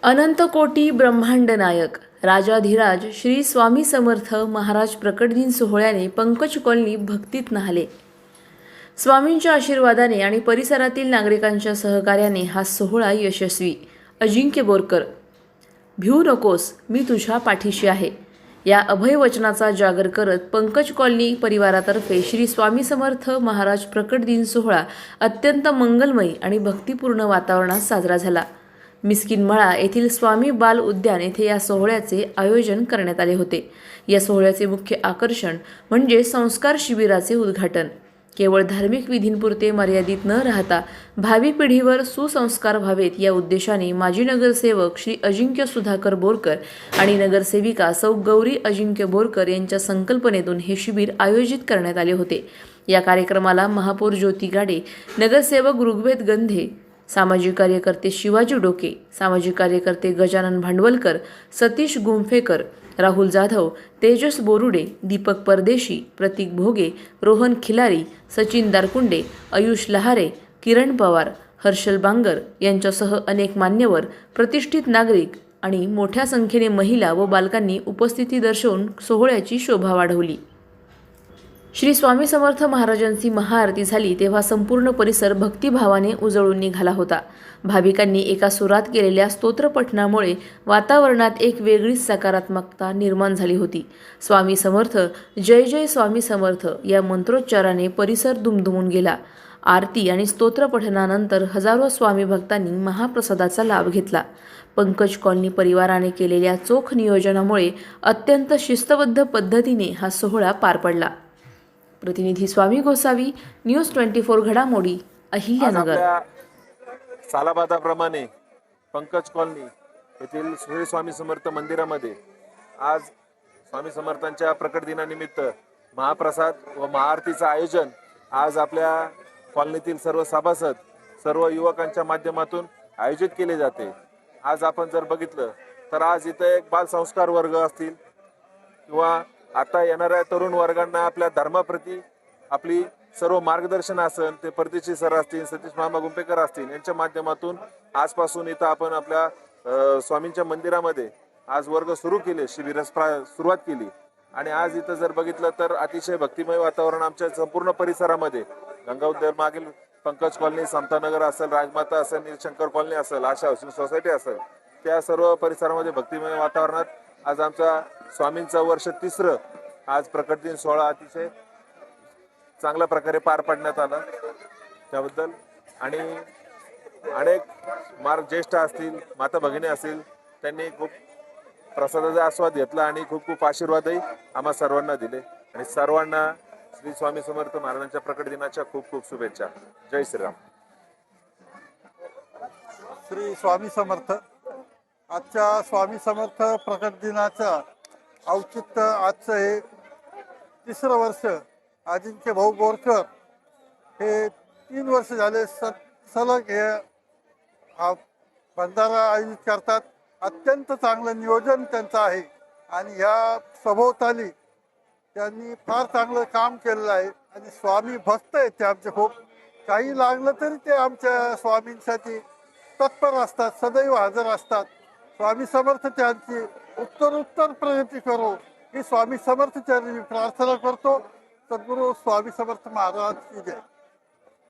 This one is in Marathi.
अनंत कोटी ब्रह्मांड नायक राजाधिराज श्री स्वामी समर्थ महाराज प्रकट दिन सोहळ्याने पंकज कॉलनी भक्तीत न्हाले. स्वामींच्या आशीर्वादाने आणि परिसरातील नागरिकांच्या सहकार्याने हा सोहळा यशस्वी. अजिंक्य बोरकर. भिऊ नकोस, मी तुझ्या पाठीशी आहे या अभयवचनाचा जागर करत पंकज कॉलनी परिवारातर्फे श्री स्वामी समर्थ महाराज प्रकट दिन सोहळा अत्यंत मंगलमयी आणि भक्तिपूर्ण वातावरणात साजरा झाला. मिस्किनमळा येथील स्वामी बाल उद्यान येथे या सोहळ्याचे आयोजन करण्यात आले होते. या सोहळ्याचे मुख्य आकर्षण म्हणजे संस्कार शिबिराचे उद्घाटन. केवळ धार्मिक विधींपुरते मर्यादित न राहता भावी पिढीवर सुसंस्कार व्हावेत या उद्देशाने माजी नगरसेवक श्री अजिंक्य सुधाकर बोरकर आणि नगरसेविका सौ गौरी अजिंक्य बोरकर यांच्या संकल्पनेतून हे शिबिर आयोजित करण्यात आले होते. या कार्यक्रमाला महापौर ज्योती गाडे, नगरसेवक ऋग्वेद गंधे, सामाजिक कार्यकर्ते शिवाजी डोके, सामाजिक कार्यकर्ते गजानन भांडवलकर, सतीश गुंफेकर, राहुल जाधव, तेजस बोरुडे, दीपक परदेशी, प्रतीक भोगे, रोहन खिलारी, सचिन दारकुंडे, आयुष लहारे, किरण पवार, हर्षल बांगर यांच्यासह अनेक मान्यवर, प्रतिष्ठित नागरिक आणि मोठ्या संख्येने महिला व बालकांनी उपस्थिती दर्शवून सोहळ्याची शोभा वाढवली. श्री स्वामी समर्थ महाराजांची महाआरती झाली तेव्हा संपूर्ण परिसर भक्तिभावाने उजळून निघाला होता. भाविकांनी एका सुरात केलेल्या स्तोत्रपठणामुळे वातावरणात एक वेगळीच सकारात्मकता निर्माण झाली होती. स्वामी समर्थ, जय जय स्वामी समर्थ या मंत्रोच्चाराने परिसर दुमदुमून गेला. आरती आणि स्तोत्रपठणानंतर हजारो स्वामी भक्तांनी महाप्रसादाचा लाभ घेतला. पंकज कॉलनी परिवाराने केलेल्या चोख नियोजनामुळे अत्यंत शिस्तबद्ध पद्धतीने हा सोहळा पार पडला. प्रतिनिधी स्वामी गोसावी, न्यूज 24 घडामोडी, अहिल्यानगर. सालाबादाप्रमाणे पंकज कॉलनी येथील श्री स्वामी समर्थ मंदिरामध्ये आज स्वामी समर्थांच्या प्रकट दिनानिमित्त महाप्रसाद व महाआरतीचं आयोजन आज आपल्या कॉलनीतील सर्व सभासद, सर्व युवकांच्या माध्यमातून आयोजित केले जाते. आज आपण जर बघितलं तर आज इथं एक बालसंस्कार वर्ग असतील किंवा आता येणाऱ्या तरुण वर्गांना आपल्या धर्माप्रती आपली सर्व मार्गदर्शन असेल ते परदेशी सर असतील, सतीश मामा गुंपेकर असतील यांच्या माध्यमातून आजपासून इथं आपण आपल्या स्वामींच्या मंदिरामध्ये आज वर्ग सुरू केले, शिबिरास सुरुवात केली. आणि आज इथं जर बघितलं तर अतिशय भक्तिमय वातावरण आमच्या संपूर्ण परिसरामध्ये गंगा उद्यान मागील पंकज कॉलनी, समतानगर असेल, राजमाता असेल, नीलशंकर कॉलनी असेल, आशा हाऊसिंग सोसायटी असेल, त्या सर्व परिसरामध्ये भक्तिमय वातावरणात आज आमचा स्वामींचं वर्ष 3रं आज प्रकट दिन सोहळा अतिशय चांगल्या प्रकारे पार पाडण्यात आला. त्याबद्दल आणि अनेक ज्येष्ठ असतील, माता भगिनी असतील, त्यांनी खूप प्रसादाचा आस्वाद घेतला आणि खूप खूप आशीर्वादही आम्हा सर्वांना दिले. आणि सर्वांना श्री स्वामी समर्थ महाराजांच्या प्रकट दिनाच्या खूप खूप शुभेच्छा. जय श्रीराम. श्री स्वामी समर्थ. आजच्या स्वामी समर्थ प्रकट दिनाचं औचित्य आजचं हे 3रं वर्ष. अजिंक्य भाऊ बोरकर हे 3 वर्ष झाले सलग हे हा बंधारा आयोजित करतात. अत्यंत चांगलं नियोजन त्यांचं आहे आणि ह्या सभोवताली त्यांनी फार चांगलं काम केलेलं आहे. आणि स्वामी भक्त आहेत ते आमचे खूप. काही लागलं तरी ते आमच्या स्वामींसाठी तत्पर असतात, सदैव हजर असतात. स्वामी समर्थ त्यांची उत्तरोत्तर प्रगती करो ही स्वामी समर्थ चरणी प्रार्थना करतो. सद्गुरू स्वामी समर्थ महाराज की जय.